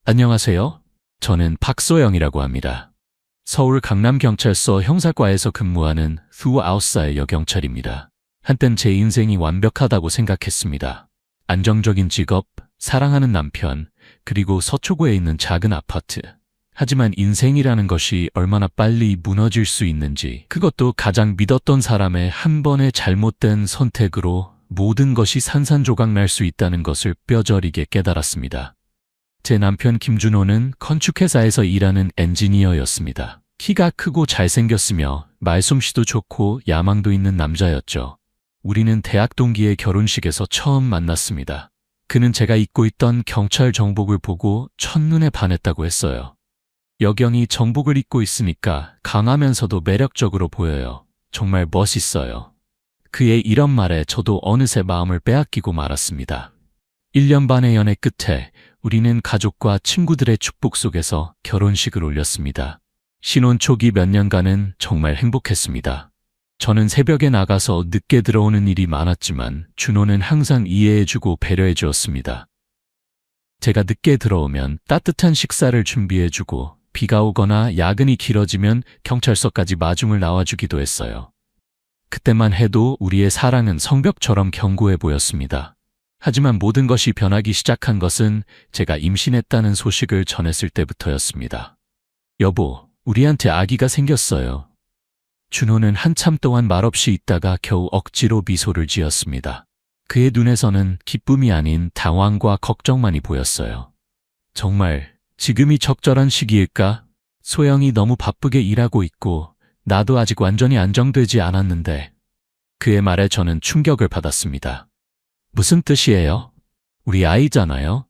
안녕하세요. 저는 박소영이라고 합니다. 서울 강남경찰서 형사과에서 근무하는 아웃사의 여경찰입니다. 한땐 제 인생이 완벽하다고 생각했습니다. 안정적인 직업, 사랑하는 남편, 그리고 서초구에 있는 작은 아파트. 하지만 인생이라는 것이 얼마나 빨리 무너질 수 있는지, 그것도 가장 믿었던 사람의 한 번의 잘못된 선택으로 모든 것이 산산조각 날 수 있다는 것을 뼈저리게 깨달았습니다. 제 남편 김준호는 건축회사에서 일하는 엔지니어였습니다. 키가 크고 잘생겼으며 말솜씨도 좋고 야망도 있는 남자였죠. 우리는 대학 동기의 결혼식에서 처음 만났습니다. 그는 제가 입고 있던 경찰 정복을 보고 첫눈에 반했다고 했어요. 여경이 정복을 입고 있으니까 강하면서도 매력적으로 보여요. 정말 멋있어요. 그의 이런 말에 저도 어느새 마음을 빼앗기고 말았습니다. 1년 반의 연애 끝에 우리는 가족과 친구들의 축복 속에서 결혼식을 올렸습니다. 신혼 초기 몇 년간은 정말 행복했습니다. 저는 새벽에 나가서 늦게 들어오는 일이 많았지만 준호는 항상 이해해주고 배려해주었습니다. 제가 늦게 들어오면 따뜻한 식사를 준비해주고 비가 오거나 야근이 길어지면 경찰서까지 마중을 나와주기도 했어요. 그때만 해도 우리의 사랑은 성벽처럼 견고해 보였습니다. 하지만 모든 것이 변하기 시작한 것은 제가 임신했다는 소식을 전했을 때부터였습니다. 여보, 우리한테 아기가 생겼어요. 준호는 한참 동안 말없이 있다가 겨우 억지로 미소를 지었습니다. 그의 눈에서는 기쁨이 아닌 당황과 걱정만이 보였어요. 정말 지금이 적절한 시기일까? 소영이 너무 바쁘게 일하고 있고 나도 아직 완전히 안정되지 않았는데. 그의 말에 저는 충격을 받았습니다. 무슨 뜻이에요? 우리 아이잖아요?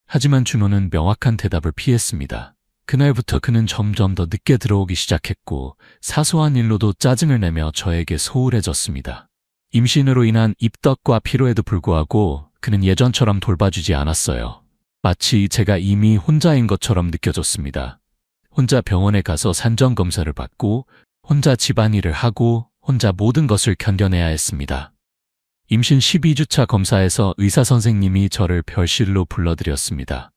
하지만 준호는 명확한 대답을 피했습니다. 그날부터 그는 점점 더 늦게 들어오기 시작했고 사소한 일로도 짜증을 내며 저에게 소홀해졌습니다. 임신으로 인한 입덧과 피로에도 불구하고 그는 예전처럼 돌봐주지 않았어요. 마치 제가 이미 혼자인 것처럼 느껴졌습니다. 혼자 병원에 가서 산전검사를 받고 혼자 집안일을 하고 혼자 모든 것을 견뎌내야 했습니다. 임신 12주차 검사에서 의사 선생님이 저를 별실로 불러드렸습니다.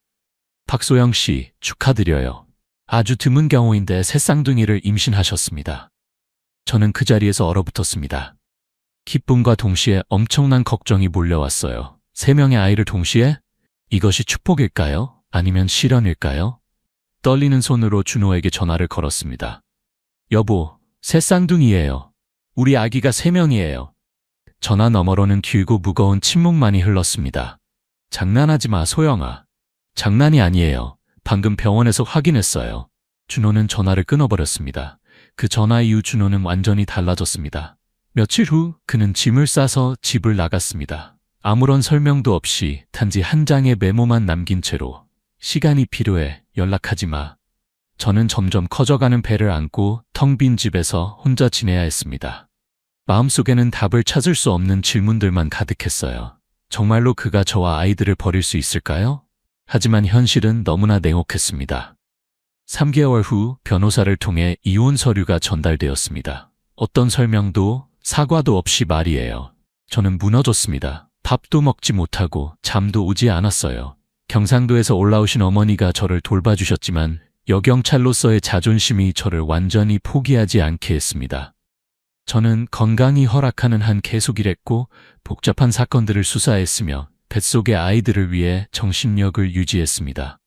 박소영 씨, 축하드려요. 아주 드문 경우인데 새 쌍둥이를 임신하셨습니다. 저는 그 자리에서 얼어붙었습니다. 기쁨과 동시에 엄청난 걱정이 몰려왔어요. 3명의 아이를 동시에? 이것이 축복일까요? 아니면 시련일까요? 떨리는 손으로 준호에게 전화를 걸었습니다. 여보, 새 쌍둥이예요. 우리 아기가 3명이에요. 전화 너머로는 길고 무거운 침묵만이 흘렀습니다. 장난하지 마, 소영아. 장난이 아니에요. 방금 병원에서 확인했어요. 준호는 전화를 끊어버렸습니다. 그 전화 이후 준호는 완전히 달라졌습니다. 며칠 후 그는 짐을 싸서 집을 나갔습니다. 아무런 설명도 없이 단지 한 장의 메모만 남긴 채로 시간이 필요해, 연락하지 마. 저는 점점 커져가는 배를 안고 텅 빈 집에서 혼자 지내야 했습니다. 마음속에는 답을 찾을 수 없는 질문들만 가득했어요. 정말로 그가 저와 아이들을 버릴 수 있을까요? 하지만 현실은 너무나 냉혹했습니다. 3개월 후 변호사를 통해 이혼 서류가 전달되었습니다. 어떤 설명도 사과도 없이 말이에요. 저는 무너졌습니다. 밥도 먹지 못하고 잠도 오지 않았어요. 경상도에서 올라오신 어머니가 저를 돌봐주셨지만 여경찰로서의 자존심이 저를 완전히 포기하지 않게 했습니다. 저는 건강이 허락하는 한 계속 일했고 복잡한 사건들을 수사했으며 뱃속의 아이들을 위해 정신력을 유지했습니다.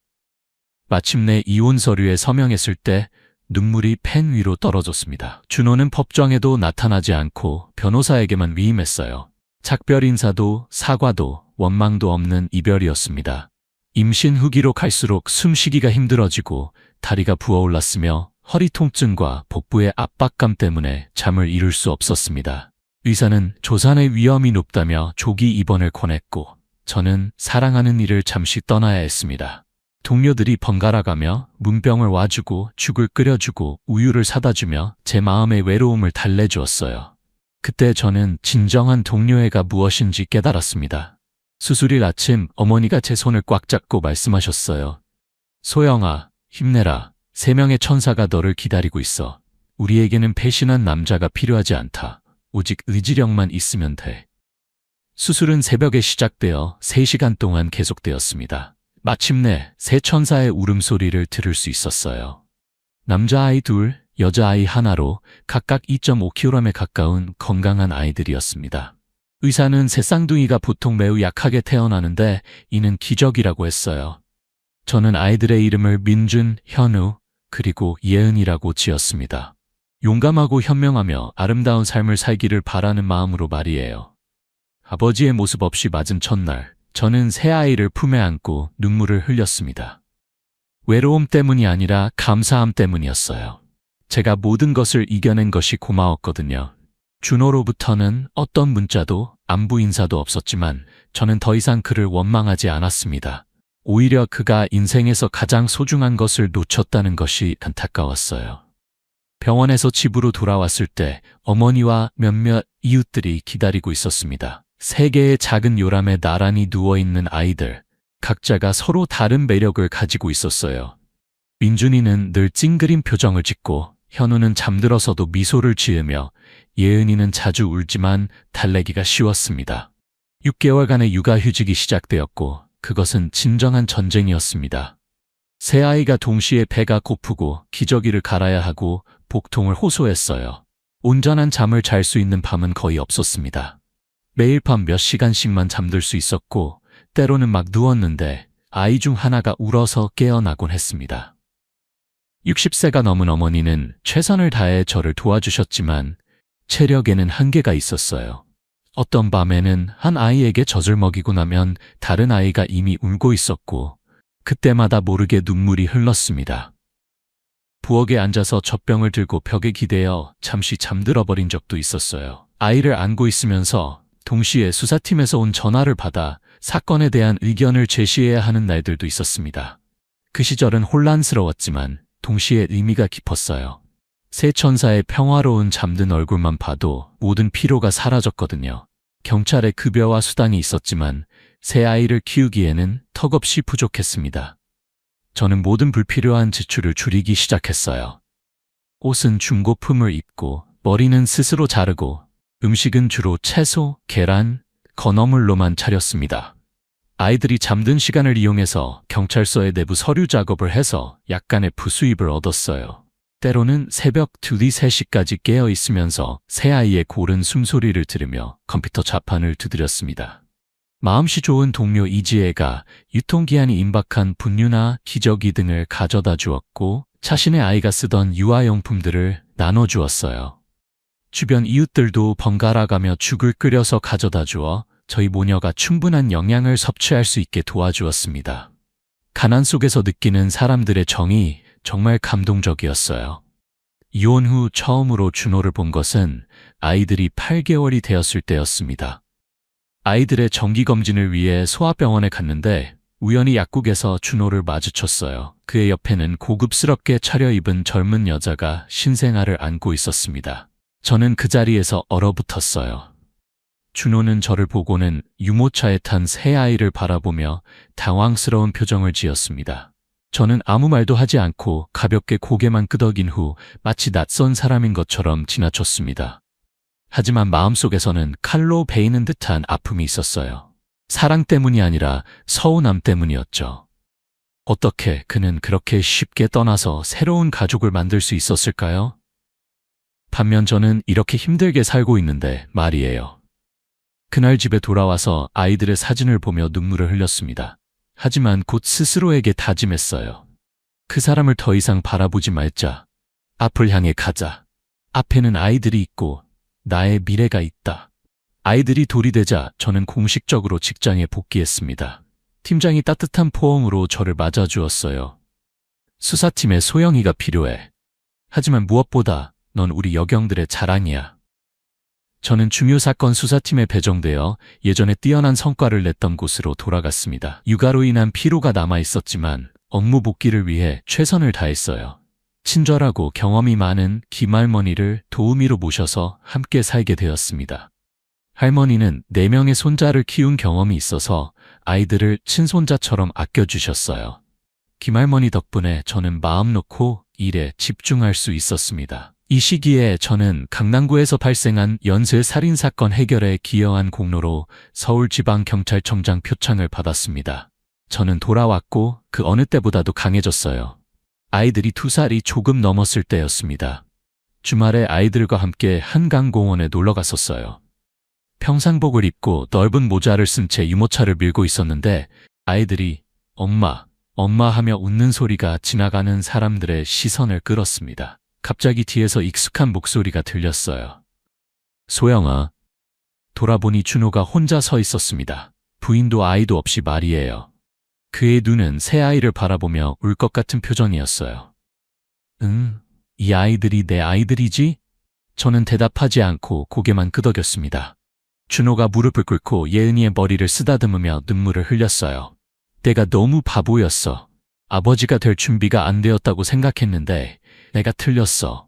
마침내 이혼 서류에 서명했을 때 눈물이 펜 위로 떨어졌습니다. 준호는 법정에도 나타나지 않고 변호사에게만 위임했어요. 작별 인사도 사과도 원망도 없는 이별이었습니다. 임신 후기로 갈수록 숨쉬기가 힘들어지고 다리가 부어올랐으며 허리 통증과 복부의 압박감 때문에 잠을 이룰 수 없었습니다. 의사는 조산의 위험이 높다며 조기 입원을 권했고 저는 사랑하는 이를 잠시 떠나야 했습니다. 동료들이 번갈아가며 문병을 와주고 죽을 끓여주고 우유를 사다주며 제 마음의 외로움을 달래주었어요. 그때 저는 진정한 동료애가 무엇인지 깨달았습니다. 수술일 아침 어머니가 제 손을 꽉 잡고 말씀하셨어요. 소영아, 힘내라. 3명의 천사가 너를 기다리고 있어. 우리에게는 배신한 남자가 필요하지 않다. 오직 의지력만 있으면 돼. 수술은 새벽에 시작되어 3시간 동안 계속되었습니다. 마침내 새 천사의 울음소리를 들을 수 있었어요. 남자아이 둘, 여자아이 하나로 각각 2.5kg에 가까운 건강한 아이들이었습니다. 의사는 새 쌍둥이가 보통 매우 약하게 태어나는데 이는 기적이라고 했어요. 저는 아이들의 이름을 민준, 현우, 그리고 예은이라고 지었습니다. 용감하고 현명하며 아름다운 삶을 살기를 바라는 마음으로 말이에요. 아버지의 모습 없이 맞은 첫날, 저는 새 아이를 품에 안고 눈물을 흘렸습니다. 외로움 때문이 아니라 감사함 때문이었어요. 제가 모든 것을 이겨낸 것이 고마웠거든요. 준호로부터는 어떤 문자도 안부 인사도 없었지만 저는 더 이상 그를 원망하지 않았습니다. 오히려 그가 인생에서 가장 소중한 것을 놓쳤다는 것이 안타까웠어요. 병원에서 집으로 돌아왔을 때 어머니와 몇몇 이웃들이 기다리고 있었습니다. 세 개의 작은 요람에 나란히 누워있는 아이들, 각자가 서로 다른 매력을 가지고 있었어요. 민준이는 늘 찡그린 표정을 짓고 현우는 잠들어서도 미소를 지으며 예은이는 자주 울지만 달래기가 쉬웠습니다. 6개월간의 육아휴직이 시작되었고 그것은 진정한 전쟁이었습니다. 세 아이가 동시에 배가 고프고 기저귀를 갈아야 하고 복통을 호소했어요. 온전한 잠을 잘 수 있는 밤은 거의 없었습니다. 매일 밤 몇 시간씩만 잠들 수 있었고 때로는 막 누웠는데 아이 중 하나가 울어서 깨어나곤 했습니다. 60세가 넘은 어머니는 최선을 다해 저를 도와주셨지만 체력에는 한계가 있었어요. 어떤 밤에는 한 아이에게 젖을 먹이고 나면 다른 아이가 이미 울고 있었고 그때마다 모르게 눈물이 흘렀습니다. 부엌에 앉아서 젖병을 들고 벽에 기대어 잠시 잠들어 버린 적도 있었어요. 아이를 안고 있으면서 동시에 수사팀에서 온 전화를 받아 사건에 대한 의견을 제시해야 하는 날들도 있었습니다. 그 시절은 혼란스러웠지만 동시에 의미가 깊었어요. 새 천사의 평화로운 잠든 얼굴만 봐도 모든 피로가 사라졌거든요. 경찰에 급여와 수당이 있었지만 새 아이를 키우기에는 턱없이 부족했습니다. 저는 모든 불필요한 지출을 줄이기 시작했어요. 옷은 중고품을 입고 머리는 스스로 자르고 음식은 주로 채소, 계란, 건어물로만 차렸습니다. 아이들이 잠든 시간을 이용해서 경찰서의 내부 서류 작업을 해서 약간의 부수입을 얻었어요. 때로는 새벽 2, 3시까지 깨어 있으면서 새 아이의 고른 숨소리를 들으며 컴퓨터 자판을 두드렸습니다. 마음씨 좋은 동료 이지혜가 유통기한이 임박한 분유나 기저귀 등을 가져다 주었고 자신의 아이가 쓰던 유아용품들을 나눠주었어요. 주변 이웃들도 번갈아가며 죽을 끓여서 가져다 주어 저희 모녀가 충분한 영양을 섭취할 수 있게 도와주었습니다. 가난 속에서 느끼는 사람들의 정이 정말 감동적이었어요. 이혼 후 처음으로 준호를 본 것은 아이들이 8개월이 되었을 때였습니다. 아이들의 정기검진을 위해 소아병원에 갔는데 우연히 약국에서 준호를 마주쳤어요. 그의 옆에는 고급스럽게 차려입은 젊은 여자가 신생아를 안고 있었습니다. 저는 그 자리에서 얼어붙었어요. 준호는 저를 보고는 유모차에 탄 새 아이를 바라보며 당황스러운 표정을 지었습니다. 저는 아무 말도 하지 않고 가볍게 고개만 끄덕인 후 마치 낯선 사람인 것처럼 지나쳤습니다. 하지만 마음속에서는 칼로 베이는 듯한 아픔이 있었어요. 사랑 때문이 아니라 서운함 때문이었죠. 어떻게 그는 그렇게 쉽게 떠나서 새로운 가족을 만들 수 있었을까요? 반면 저는 이렇게 힘들게 살고 있는데 말이에요. 그날 집에 돌아와서 아이들의 사진을 보며 눈물을 흘렸습니다. 하지만 곧 스스로에게 다짐했어요. 그 사람을 더 이상 바라보지 말자. 앞을 향해 가자. 앞에는 아이들이 있고 나의 미래가 있다. 아이들이 돌이 되자 저는 공식적으로 직장에 복귀했습니다. 팀장이 따뜻한 포옹으로 저를 맞아주었어요. 수사팀에 소영이가 필요해. 하지만 무엇보다 넌 우리 여경들의 자랑이야. 저는 중요 사건 수사팀에 배정되어 예전에 뛰어난 성과를 냈던 곳으로 돌아갔습니다. 육아로 인한 피로가 남아 있었지만 업무 복귀를 위해 최선을 다했어요. 친절하고 경험이 많은 김할머니를 도우미로 모셔서 함께 살게 되었습니다. 할머니는 4명의 손자를 키운 경험이 있어서 아이들을 친손자처럼 아껴주셨어요. 김할머니 덕분에 저는 마음 놓고 일에 집중할 수 있었습니다. 이 시기에 저는 강남구에서 발생한 연쇄 살인사건 해결에 기여한 공로로 서울지방경찰청장 표창을 받았습니다. 저는 돌아왔고 그 어느 때보다도 강해졌어요. 아이들이 2살이 조금 넘었을 때였습니다. 주말에 아이들과 함께 한강공원에 놀러 갔었어요. 평상복을 입고 넓은 모자를 쓴 채 유모차를 밀고 있었는데 아이들이 엄마, 엄마 하며 웃는 소리가 지나가는 사람들의 시선을 끌었습니다. 갑자기 뒤에서 익숙한 목소리가 들렸어요. 소영아. 돌아보니 준호가 혼자 서 있었습니다. 부인도 아이도 없이 말이에요. 그의 눈은 새 아이를 바라보며 울 것 같은 표정이었어요. 응, 이 아이들이 내 아이들이지? 저는 대답하지 않고 고개만 끄덕였습니다. 준호가 무릎을 꿇고 예은이의 머리를 쓰다듬으며 눈물을 흘렸어요. 내가 너무 바보였어. 아버지가 될 준비가 안 되었다고 생각했는데 내가 틀렸어.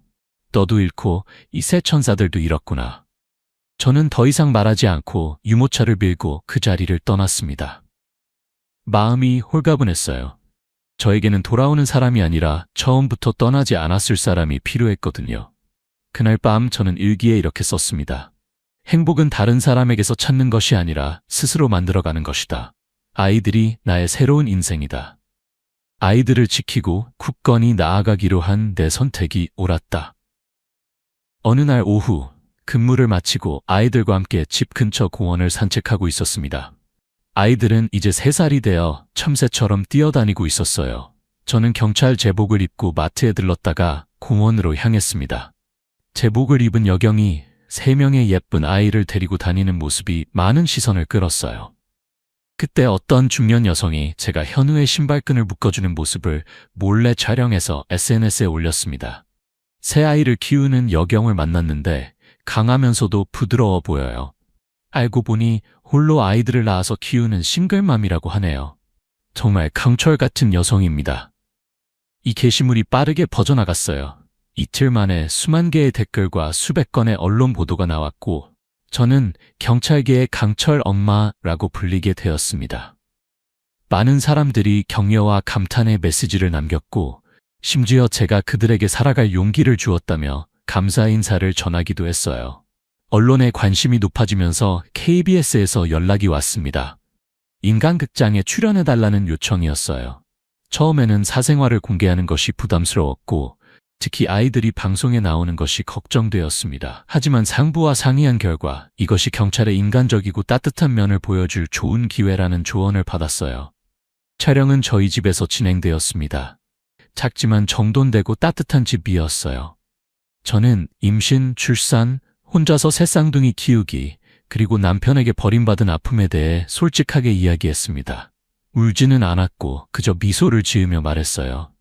너도 잃고 이 새 천사들도 잃었구나. 저는 더 이상 말하지 않고 유모차를 밀고 그 자리를 떠났습니다. 마음이 홀가분했어요. 저에게는 돌아오는 사람이 아니라 처음부터 떠나지 않았을 사람이 필요했거든요. 그날 밤 저는 일기에 이렇게 썼습니다. 행복은 다른 사람에게서 찾는 것이 아니라 스스로 만들어가는 것이다. 아이들이 나의 새로운 인생이다. 아이들을 지키고 굳건히 나아가기로 한 내 선택이 옳았다. 어느 날 오후 근무를 마치고 아이들과 함께 집 근처 공원을 산책하고 있었습니다. 아이들은 이제 3살이 되어 참새처럼 뛰어다니고 있었어요. 저는 경찰 제복을 입고 마트에 들렀다가 공원으로 향했습니다. 제복을 입은 여경이 3명의 예쁜 아이를 데리고 다니는 모습이 많은 시선을 끌었어요. 그때 어떤 중년 여성이 제가 현우의 신발끈을 묶어주는 모습을 몰래 촬영해서 SNS에 올렸습니다. 새 아이를 키우는 여경을 만났는데 강하면서도 부드러워 보여요. 알고 보니 홀로 아이들을 낳아서 키우는 싱글맘이라고 하네요. 정말 강철 같은 여성입니다. 이 게시물이 빠르게 퍼져나갔어요. 이틀 만에 수만 개의 댓글과 수백 건의 언론 보도가 나왔고 저는 경찰계의 강철 엄마라고 불리게 되었습니다. 많은 사람들이 격려와 감탄의 메시지를 남겼고 심지어 제가 그들에게 살아갈 용기를 주었다며 감사 인사를 전하기도 했어요. 언론의 관심이 높아지면서 KBS에서 연락이 왔습니다. 인간극장에 출연해달라는 요청이었어요. 처음에는 사생활을 공개하는 것이 부담스러웠고 특히 아이들이 방송에 나오는 것이 걱정되었습니다. 하지만 상부와 상의한 결과 이것이 경찰의 인간적이고 따뜻한 면을 보여줄 좋은 기회라는 조언을 받았어요. 촬영은 저희 집에서 진행되었습니다. 작지만 정돈되고 따뜻한 집이었어요. 저는 임신, 출산, 혼자서 새 쌍둥이 키우기, 그리고 남편에게 버림받은 아픔에 대해 솔직하게 이야기했습니다. 울지는 않았고 그저 미소를 지으며 말했어요.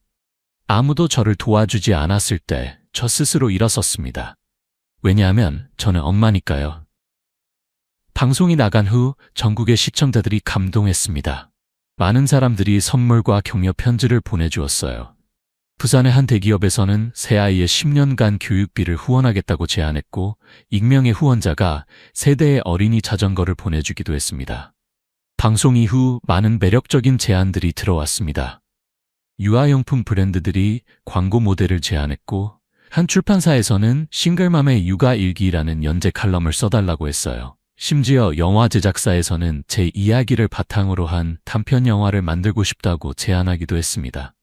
아무도 저를 도와주지 않았을 때 저 스스로 일어섰습니다. 왜냐하면 저는 엄마니까요. 방송이 나간 후 전국의 시청자들이 감동했습니다. 많은 사람들이 선물과 격려 편지를 보내주었어요. 부산의 한 대기업에서는 새 아이의 10년간 교육비를 후원하겠다고 제안했고 익명의 후원자가 세대의 어린이 자전거를 보내주기도 했습니다. 방송 이후 많은 매력적인 제안들이 들어왔습니다. 유아용품 브랜드들이 광고 모델을 제안했고 한 출판사에서는 싱글맘의 육아일기라는 연재 칼럼을 써달라고 했어요. 심지어 영화 제작사에서는 제 이야기를 바탕으로 한 단편 영화를 만들고 싶다고 제안하기도 했습니다.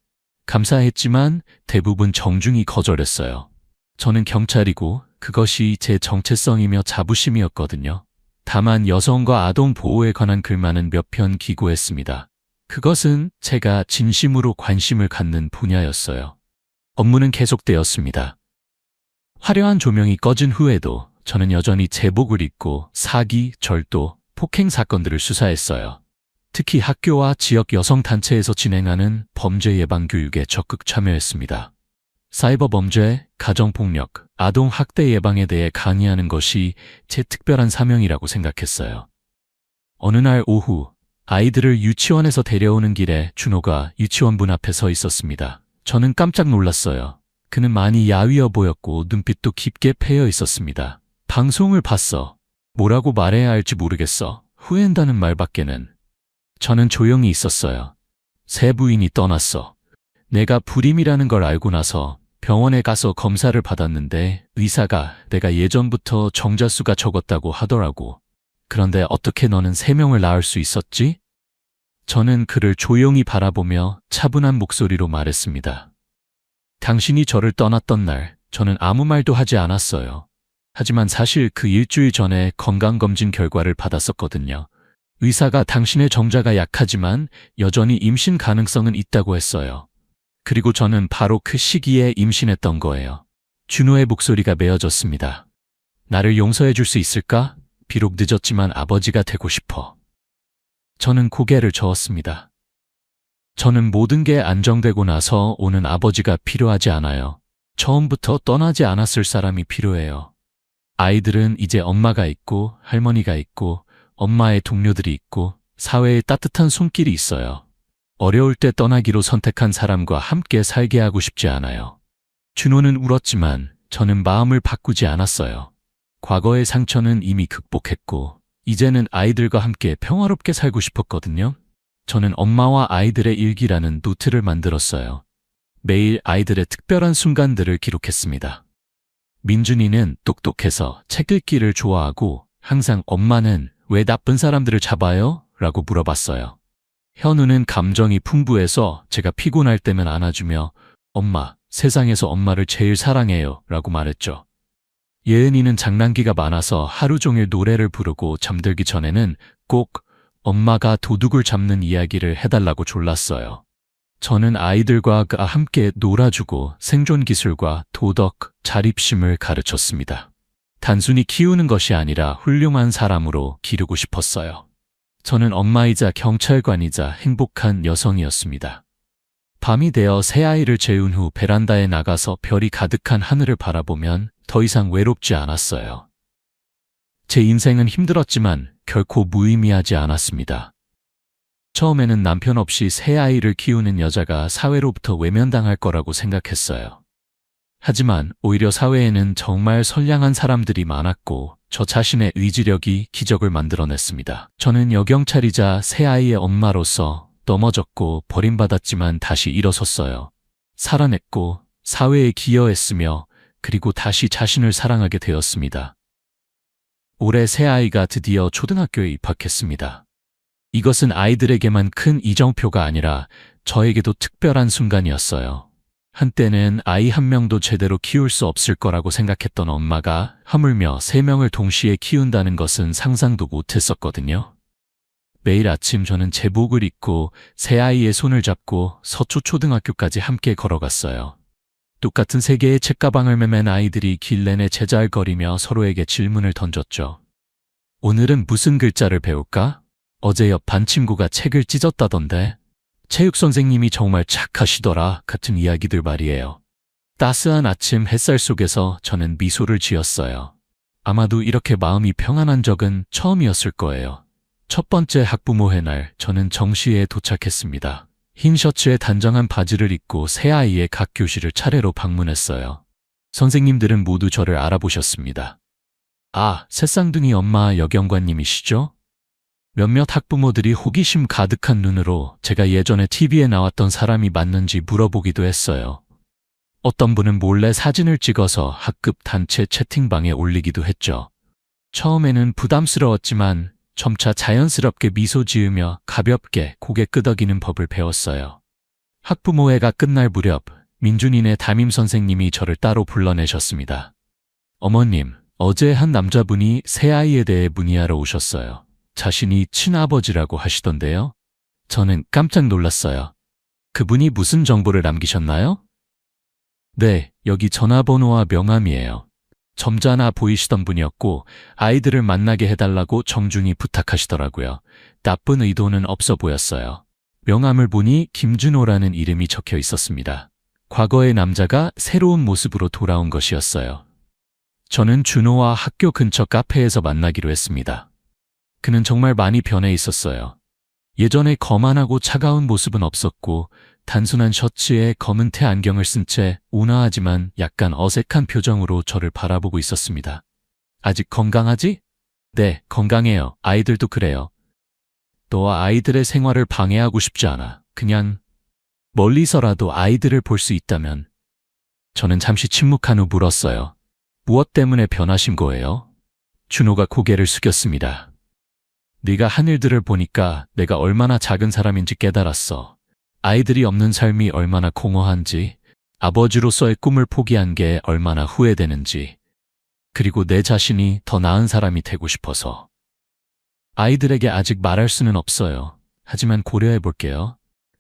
감사했지만 대부분 정중히 거절했어요. 저는 경찰이고 그것이 제 정체성이며 자부심이었거든요. 다만 여성과 아동 보호에 관한 글만은 몇 편 기고했습니다. 그것은 제가 진심으로 관심을 갖는 분야였어요. 업무는 계속되었습니다. 화려한 조명이 꺼진 후에도 저는 여전히 제복을 입고 사기, 절도, 폭행 사건들을 수사했어요. 특히 학교와 지역 여성단체에서 진행하는 범죄 예방 교육에 적극 참여했습니다. 사이버 범죄, 가정폭력, 아동학대 예방에 대해 강의하는 것이 제 특별한 사명이라고 생각했어요. 어느 날 오후 아이들을 유치원에서 데려오는 길에 준호가 유치원 문 앞에 서 있었습니다. 저는 깜짝 놀랐어요. 그는 많이 야위어 보였고 눈빛도 깊게 패여 있었습니다. 방송을 봤어. 뭐라고 말해야 할지 모르겠어. 후회한다는 말밖에는. 저는 조용히 있었어요. 새 부인이 떠났어. 내가 불임이라는 걸 알고 나서 병원에 가서 검사를 받았는데 의사가 내가 예전부터 정자수가 적었다고 하더라고. 그런데 어떻게 너는 3명을 낳을 수 있었지? 저는 그를 조용히 바라보며 차분한 목소리로 말했습니다. 당신이 저를 떠났던 날, 저는 아무 말도 하지 않았어요. 하지만 사실 그 일주일 전에 건강검진 결과를 받았었거든요. 의사가 당신의 정자가 약하지만 여전히 임신 가능성은 있다고 했어요. 그리고 저는 바로 그 시기에 임신했던 거예요. 준호의 목소리가 메어졌습니다. 나를 용서해 줄 수 있을까? 비록 늦었지만 아버지가 되고 싶어. 저는 고개를 저었습니다. 저는 모든 게 안정되고 나서 오는 아버지가 필요하지 않아요. 처음부터 떠나지 않았을 사람이 필요해요. 아이들은 이제 엄마가 있고 할머니가 있고 엄마의 동료들이 있고 사회에 따뜻한 손길이 있어요. 어려울 때 떠나기로 선택한 사람과 함께 살게 하고 싶지 않아요. 준호는 울었지만 저는 마음을 바꾸지 않았어요. 과거의 상처는 이미 극복했고 이제는 아이들과 함께 평화롭게 살고 싶었거든요. 저는 엄마와 아이들의 일기라는 노트를 만들었어요. 매일 아이들의 특별한 순간들을 기록했습니다. 민준이는 똑똑해서 책 읽기를 좋아하고 항상 엄마는 왜 나쁜 사람들을 잡아요? 라고 물어봤어요. 현우는 감정이 풍부해서 제가 피곤할 때면 안아주며 엄마, 세상에서 엄마를 제일 사랑해요 라고 말했죠. 예은이는 장난기가 많아서 하루 종일 노래를 부르고 잠들기 전에는 꼭 엄마가 도둑을 잡는 이야기를 해달라고 졸랐어요. 저는 아이들과 함께 놀아주고 생존기술과 도덕, 자립심을 가르쳤습니다. 단순히 키우는 것이 아니라 훌륭한 사람으로 기르고 싶었어요. 저는 엄마이자 경찰관이자 행복한 여성이었습니다. 밤이 되어 새아이를 재운 후 베란다에 나가서 별이 가득한 하늘을 바라보면 더 이상 외롭지 않았어요. 제 인생은 힘들었지만 결코 무의미하지 않았습니다. 처음에는 남편 없이 새아이를 키우는 여자가 사회로부터 외면당할 거라고 생각했어요. 하지만 오히려 사회에는 정말 선량한 사람들이 많았고 저 자신의 의지력이 기적을 만들어냈습니다. 저는 여경찰이자 새아이의 엄마로서 넘어졌고 버림받았지만 다시 일어섰어요. 살아냈고 사회에 기여했으며 그리고 다시 자신을 사랑하게 되었습니다. 올해 새아이가 드디어 초등학교에 입학했습니다. 이것은 아이들에게만 큰 이정표가 아니라 저에게도 특별한 순간이었어요. 한때는 아이 한 명도 제대로 키울 수 없을 거라고 생각했던 엄마가 하물며 3명을 동시에 키운다는 것은 상상도 못했었거든요. 매일 아침 저는 제복을 입고 새아이의 손을 잡고 서초초등학교까지 함께 걸어갔어요. 똑같은 3개의 책가방을 매맨 아이들이 길 내내 제잘거리며 서로에게 질문을 던졌죠. 오늘은 무슨 글자를 배울까? 어제 옆 반 친구가 책을 찢었다던데. 체육 선생님이 정말 착하시더라 같은 이야기들 말이에요. 따스한 아침 햇살 속에서 저는 미소를 지었어요. 아마도 이렇게 마음이 평안한 적은 처음이었을 거예요. 첫 번째 학부모회 날 저는 정시에 도착했습니다. 흰 셔츠에 단정한 바지를 입고 새아이의 각 교실을 차례로 방문했어요. 선생님들은 모두 저를 알아보셨습니다. 아, 새쌍둥이 엄마 여경관님이시죠? 몇몇 학부모들이 호기심 가득한 눈으로 제가 예전에 TV에 나왔던 사람이 맞는지 물어보기도 했어요. 어떤 분은 몰래 사진을 찍어서 학급 단체 채팅방에 올리기도 했죠. 처음에는 부담스러웠지만 점차 자연스럽게 미소 지으며 가볍게 고개 끄덕이는 법을 배웠어요. 학부모회가 끝날 무렵 민준이네 담임 선생님이 저를 따로 불러내셨습니다. 어머님, 어제 한 남자분이 새아이에 대해 문의하러 오셨어요. 자신이 친아버지라고 하시던데요. 저는 깜짝 놀랐어요. 그분이 무슨 정보를 남기셨나요? 네, 여기 전화번호와 명함이에요. 점잖아 보이시던 분이었고 아이들을 만나게 해달라고 정중히 부탁하시더라고요. 나쁜 의도는 없어 보였어요. 명함을 보니 김준호라는 이름이 적혀 있었습니다. 과거의 남자가 새로운 모습으로 돌아온 것이었어요. 저는 준호와 학교 근처 카페에서 만나기로 했습니다. 그는 정말 많이 변해 있었어요. 예전에 거만하고 차가운 모습은 없었고 단순한 셔츠에 검은 테 안경을 쓴 채 온화하지만 약간 어색한 표정으로 저를 바라보고 있었습니다. 아직 건강하지? 네, 건강해요. 아이들도 그래요. 너와 아이들의 생활을 방해하고 싶지 않아. 그냥 멀리서라도 아이들을 볼 수 있다면. 저는 잠시 침묵한 후 물었어요. 무엇 때문에 변하신 거예요? 준호가 고개를 숙였습니다. 네가 한 일들을 보니까 내가 얼마나 작은 사람인지 깨달았어. 아이들이 없는 삶이 얼마나 공허한지, 아버지로서의 꿈을 포기한 게 얼마나 후회되는지, 그리고 내 자신이 더 나은 사람이 되고 싶어서. 아이들에게 아직 말할 수는 없어요. 하지만 고려해 볼게요.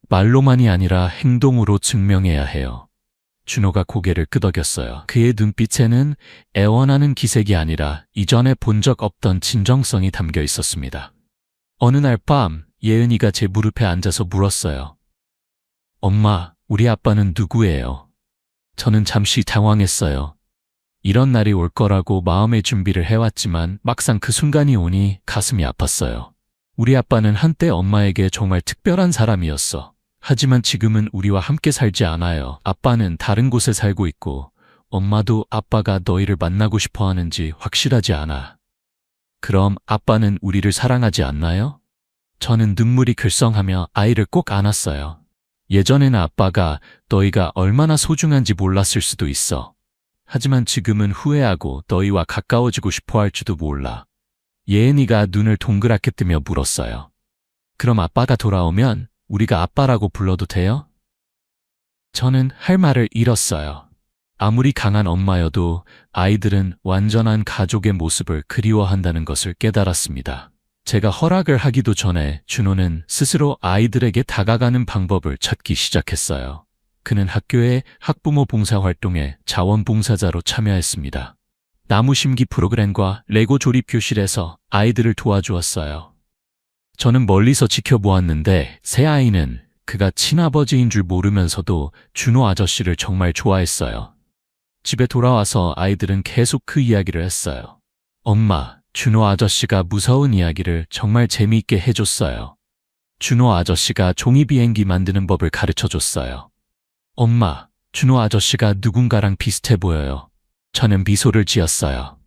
말로만이 아니라 행동으로 증명해야 해요. 준호가 고개를 끄덕였어요. 그의 눈빛에는 애원하는 기색이 아니라 이전에 본 적 없던 진정성이 담겨 있었습니다. 어느 날 밤, 예은이가 제 무릎에 앉아서 물었어요. 엄마, 우리 아빠는 누구예요? 저는 잠시 당황했어요. 이런 날이 올 거라고 마음의 준비를 해왔지만 막상 그 순간이 오니 가슴이 아팠어요. 우리 아빠는 한때 엄마에게 정말 특별한 사람이었어. 하지만 지금은 우리와 함께 살지 않아요. 아빠는 다른 곳에 살고 있고 엄마도 아빠가 너희를 만나고 싶어 하는지 확실하지 않아. 그럼 아빠는 우리를 사랑하지 않나요? 저는 눈물이 글썽하며 아이를 꼭 안았어요. 예전에는 아빠가 너희가 얼마나 소중한지 몰랐을 수도 있어. 하지만 지금은 후회하고 너희와 가까워지고 싶어 할지도 몰라. 예은이가 눈을 동그랗게 뜨며 물었어요. 그럼 아빠가 돌아오면 우리가 아빠라고 불러도 돼요? 저는 할 말을 잃었어요. 아무리 강한 엄마여도 아이들은 완전한 가족의 모습을 그리워한다는 것을 깨달았습니다. 제가 허락을 하기도 전에 준호는 스스로 아이들에게 다가가는 방법을 찾기 시작했어요. 그는 학교의 학부모 봉사활동에 자원봉사자로 참여했습니다. 나무 심기 프로그램과 레고 조립 교실에서 아이들을 도와주었어요. 저는 멀리서 지켜보았는데 새 아이는 그가 친아버지인 줄 모르면서도 준호 아저씨를 정말 좋아했어요. 집에 돌아와서 아이들은 계속 그 이야기를 했어요. 엄마, 준호 아저씨가 무서운 이야기를 정말 재미있게 해줬어요. 준호 아저씨가 종이 비행기 만드는 법을 가르쳐줬어요. 엄마, 준호 아저씨가 누군가랑 비슷해 보여요. 저는 미소를 지었어요.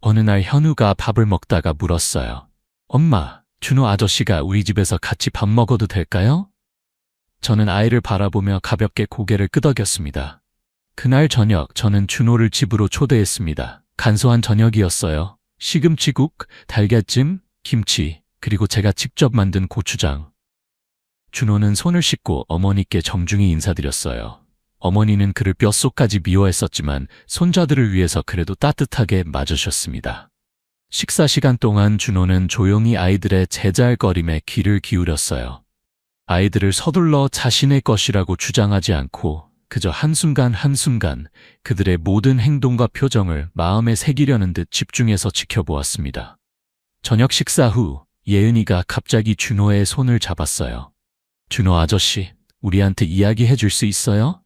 어느 날 현우가 밥을 먹다가 물었어요. 엄마, 준호 아저씨가 우리 집에서 같이 밥 먹어도 될까요? 저는 아이를 바라보며 가볍게 고개를 끄덕였습니다. 그날 저녁 저는 준호를 집으로 초대했습니다. 간소한 저녁이었어요. 시금치국, 달걀찜, 김치, 그리고 제가 직접 만든 고추장. 준호는 손을 씻고 어머니께 정중히 인사드렸어요. 어머니는 그를 뼛속까지 미워했었지만 손자들을 위해서 그래도 따뜻하게 맞으셨습니다. 식사 시간 동안 준호는 조용히 아이들의 제잘거림에 귀를 기울였어요. 아이들을 서둘러 자신의 것이라고 주장하지 않고 그저 한순간 한순간 그들의 모든 행동과 표정을 마음에 새기려는 듯 집중해서 지켜보았습니다. 저녁 식사 후 예은이가 갑자기 준호의 손을 잡았어요. 준호 아저씨, 우리한테 이야기해 줄 수 있어요?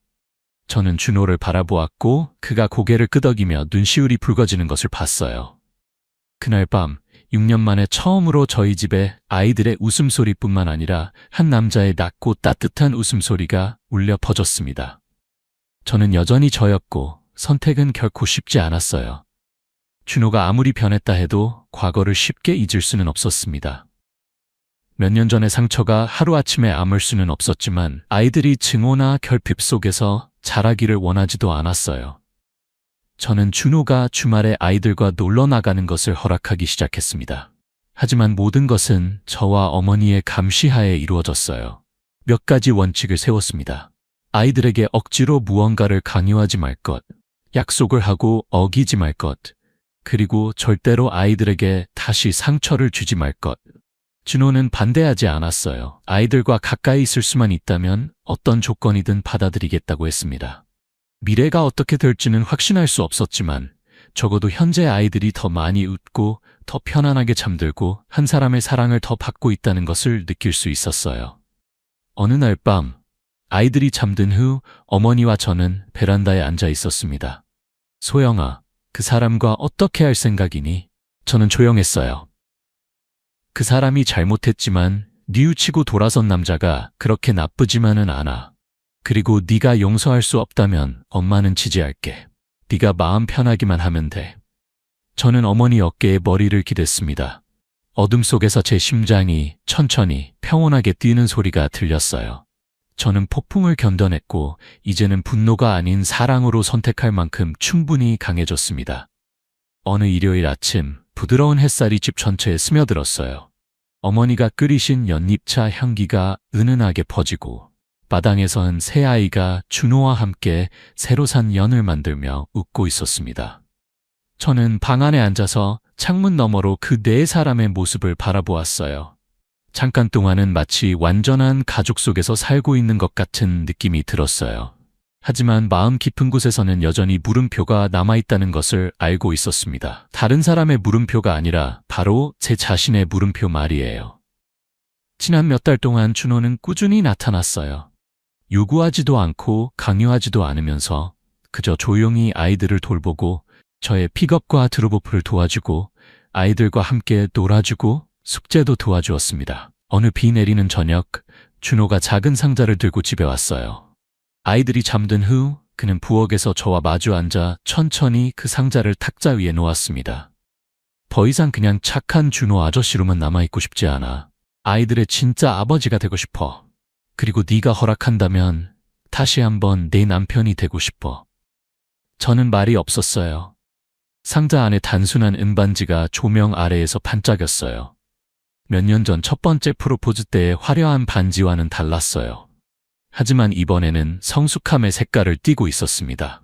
저는 준호를 바라보았고 그가 고개를 끄덕이며 눈시울이 붉어지는 것을 봤어요. 그날 밤 6년 만에 처음으로 저희 집에 아이들의 웃음소리뿐만 아니라 한 남자의 낮고 따뜻한 웃음소리가 울려 퍼졌습니다. 저는 여전히 저였고 선택은 결코 쉽지 않았어요. 준호가 아무리 변했다 해도 과거를 쉽게 잊을 수는 없었습니다. 몇 년 전의 상처가 하루아침에 아물 수는 없었지만 아이들이 증오나 결핍 속에서 자라기를 원하지도 않았어요. 저는 준호가 주말에 아이들과 놀러 나가는 것을 허락하기 시작했습니다. 하지만 모든 것은 저와 어머니의 감시하에 이루어졌어요. 몇 가지 원칙을 세웠습니다. 아이들에게 억지로 무언가를 강요하지 말 것, 약속을 하고 어기지 말 것, 그리고 절대로 아이들에게 다시 상처를 주지 말 것. 준호는 반대하지 않았어요. 아이들과 가까이 있을 수만 있다면 어떤 조건이든 받아들이겠다고 했습니다. 미래가 어떻게 될지는 확신할 수 없었지만 적어도 현재 아이들이 더 많이 웃고 더 편안하게 잠들고 한 사람의 사랑을 더 받고 있다는 것을 느낄 수 있었어요. 어느 날 밤 아이들이 잠든 후 어머니와 저는 베란다에 앉아 있었습니다. 소영아, 그 사람과 어떻게 할 생각이니? 저는 조용했어요. 그 사람이 잘못했지만 뉘우치고 돌아선 남자가 그렇게 나쁘지만은 않아. 그리고 네가 용서할 수 없다면 엄마는 지지할게. 네가 마음 편하기만 하면 돼. 저는 어머니 어깨에 머리를 기댔습니다. 어둠 속에서 제 심장이 천천히 평온하게 뛰는 소리가 들렸어요. 저는 폭풍을 견뎌냈고 이제는 분노가 아닌 사랑으로 선택할 만큼 충분히 강해졌습니다. 어느 일요일 아침 부드러운 햇살이 집 전체에 스며들었어요. 어머니가 끓이신 연잎차 향기가 은은하게 퍼지고 마당에선 새 아이가 준호와 함께 새로 산 연을 만들며 웃고 있었습니다. 저는 방 안에 앉아서 창문 너머로 그 네 사람의 모습을 바라보았어요. 잠깐 동안은 마치 완전한 가족 속에서 살고 있는 것 같은 느낌이 들었어요. 하지만 마음 깊은 곳에서는 여전히 물음표가 남아있다는 것을 알고 있었습니다. 다른 사람의 물음표가 아니라 바로 제 자신의 물음표 말이에요. 지난 몇 달 동안 준호는 꾸준히 나타났어요. 요구하지도 않고 강요하지도 않으면서 그저 조용히 아이들을 돌보고 저의 픽업과 드롭오프를 도와주고 아이들과 함께 놀아주고 숙제도 도와주었습니다. 어느 비 내리는 저녁, 준호가 작은 상자를 들고 집에 왔어요. 아이들이 잠든 후 그는 부엌에서 저와 마주 앉아 천천히 그 상자를 탁자 위에 놓았습니다. 더 이상 그냥 착한 준호 아저씨로만 남아있고 싶지 않아. 아이들의 진짜 아버지가 되고 싶어. 그리고 네가 허락한다면 다시 한번 내 남편이 되고 싶어. 저는 말이 없었어요. 상자 안에 단순한 은반지가 조명 아래에서 반짝였어요. 몇 년 전 첫 번째 프로포즈 때의 화려한 반지와는 달랐어요. 하지만 이번에는 성숙함의 색깔을 띠고 있었습니다.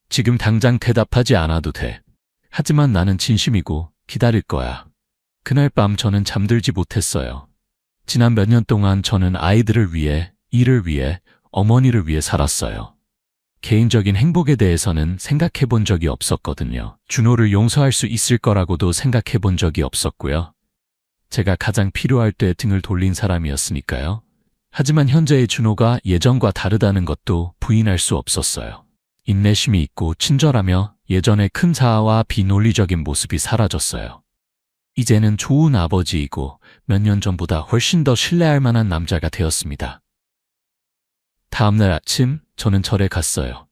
지금 당장 대답하지 않아도 돼. 하지만 나는 진심이고 기다릴 거야. 그날 밤 저는 잠들지 못했어요. 지난 몇 년 동안 저는 아이들을 위해, 일을 위해, 어머니를 위해 살았어요. 개인적인 행복에 대해서는 생각해 본 적이 없었거든요. 준호를 용서할 수 있을 거라고도 생각해 본 적이 없었고요. 제가 가장 필요할 때 등을 돌린 사람이었으니까요. 하지만 현재의 준호가 예전과 다르다는 것도 부인할 수 없었어요. 인내심이 있고 친절하며 예전의 큰 자아와 비논리적인 모습이 사라졌어요. 이제는 좋은 아버지이고 몇 년 전보다 훨씬 더 신뢰할 만한 남자가 되었습니다. 다음날 아침 저는 절에 갔어요.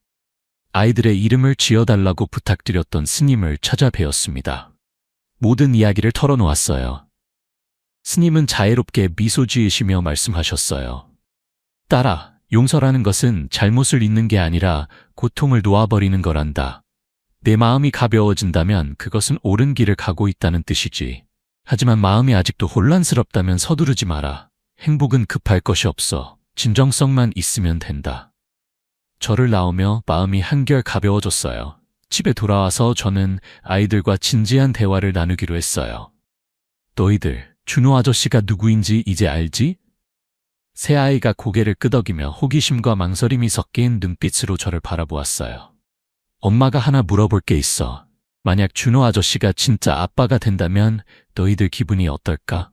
아이들의 이름을 지어달라고 부탁드렸던 스님을 찾아뵈었습니다. 모든 이야기를 털어놓았어요. 스님은 자애롭게 미소 지으시며 말씀하셨어요. 딸아, 용서라는 것은 잘못을 잊는 게 아니라 고통을 놓아버리는 거란다. 내 마음이 가벼워진다면 그것은 옳은 길을 가고 있다는 뜻이지. 하지만 마음이 아직도 혼란스럽다면 서두르지 마라. 행복은 급할 것이 없어. 진정성만 있으면 된다. 절을 나오며 마음이 한결 가벼워졌어요. 집에 돌아와서 저는 아이들과 진지한 대화를 나누기로 했어요. 너희들, 준호 아저씨가 누구인지 이제 알지? 새 아이가 고개를 끄덕이며 호기심과 망설임이 섞인 눈빛으로 저를 바라보았어요. 엄마가 하나 물어볼 게 있어. 만약 준호 아저씨가 진짜 아빠가 된다면 너희들 기분이 어떨까?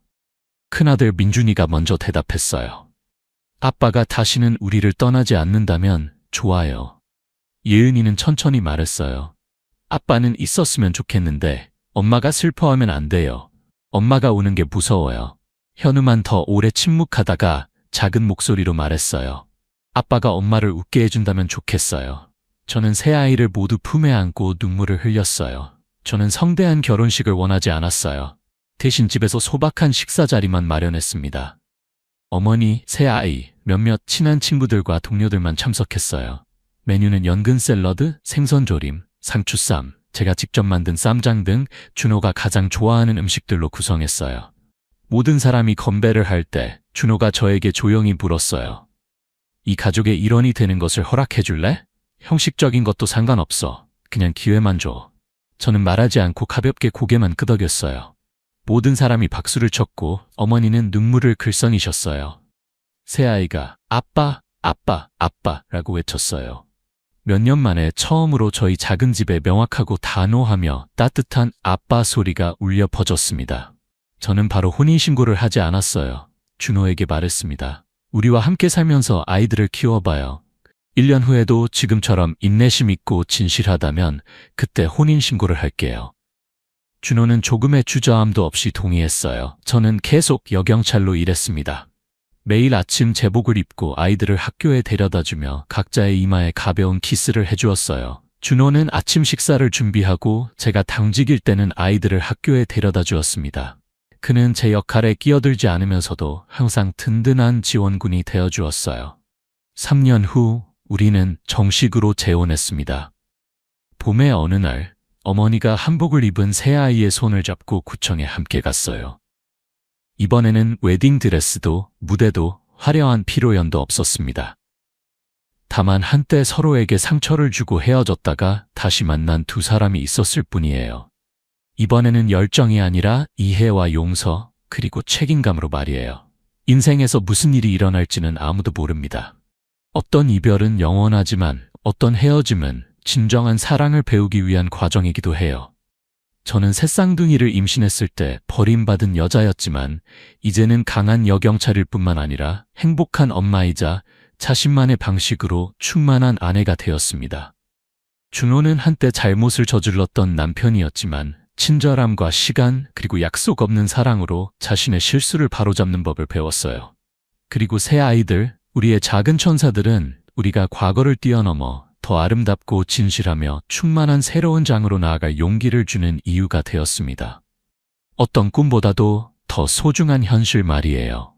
큰아들 민준이가 먼저 대답했어요. 아빠가 다시는 우리를 떠나지 않는다면 좋아요. 예은이는 천천히 말했어요. 아빠는 있었으면 좋겠는데 엄마가 슬퍼하면 안 돼요. 엄마가 우는 게 무서워요. 현우만 더 오래 침묵하다가 작은 목소리로 말했어요. 아빠가 엄마를 웃게 해준다면 좋겠어요. 저는 새 아이를 모두 품에 안고 눈물을 흘렸어요. 저는 성대한 결혼식을 원하지 않았어요. 대신 집에서 소박한 식사 자리만 마련했습니다. 어머니, 새 아이, 몇몇 친한 친구들과 동료들만 참석했어요. 메뉴는 연근 샐러드, 생선조림, 상추쌈, 제가 직접 만든 쌈장 등 준호가 가장 좋아하는 음식들로 구성했어요. 모든 사람이 건배를 할 때 준호가 저에게 조용히 물었어요. 이 가족의 일원이 되는 것을 허락해 줄래? 형식적인 것도 상관없어. 그냥 기회만 줘. 저는 말하지 않고 가볍게 고개만 끄덕였어요. 모든 사람이 박수를 쳤고 어머니는 눈물을 글썽이셨어요. 새아이가 아빠, 아빠, 아빠라고 외쳤어요. 몇 년 만에 처음으로 저희 작은 집에 명확하고 단호하며 따뜻한 아빠 소리가 울려 퍼졌습니다. 저는 바로 혼인신고를 하지 않았어요. 준호에게 말했습니다. 우리와 함께 살면서 아이들을 키워봐요. 1년 후에도 지금처럼 인내심 있고 진실하다면 그때 혼인신고를 할게요. 준호는 조금의 주저함도 없이 동의했어요. 저는 계속 여경찰로 일했습니다. 매일 아침 제복을 입고 아이들을 학교에 데려다주며 각자의 이마에 가벼운 키스를 해주었어요. 준호는 아침 식사를 준비하고 제가 당직일 때는 아이들을 학교에 데려다 주었습니다. 그는 제 역할에 끼어들지 않으면서도 항상 든든한 지원군이 되어주었어요. 3년 후 우리는 정식으로 재혼했습니다. 봄의 어느 날 어머니가 한복을 입은 새아이의 손을 잡고 구청에 함께 갔어요. 이번에는 웨딩드레스도 무대도 화려한 피로연도 없었습니다. 다만 한때 서로에게 상처를 주고 헤어졌다가 다시 만난 두 사람이 있었을 뿐이에요. 이번에는 열정이 아니라 이해와 용서, 그리고 책임감으로 말이에요. 인생에서 무슨 일이 일어날지는 아무도 모릅니다. 어떤 이별은 영원하지만 어떤 헤어짐은 진정한 사랑을 배우기 위한 과정이기도 해요. 저는 새쌍둥이를 임신했을 때 버림받은 여자였지만 이제는 강한 여경찰일 뿐만 아니라 행복한 엄마이자 자신만의 방식으로 충만한 아내가 되었습니다. 준호는 한때 잘못을 저질렀던 남편이었지만 친절함과 시간 그리고 약속 없는 사랑으로 자신의 실수를 바로잡는 법을 배웠어요. 그리고 새 아이들, 우리의 작은 천사들은 우리가 과거를 뛰어넘어 더 아름답고 진실하며 충만한 새로운 장으로 나아갈 용기를 주는 이유가 되었습니다. 어떤 꿈보다도 더 소중한 현실 말이에요.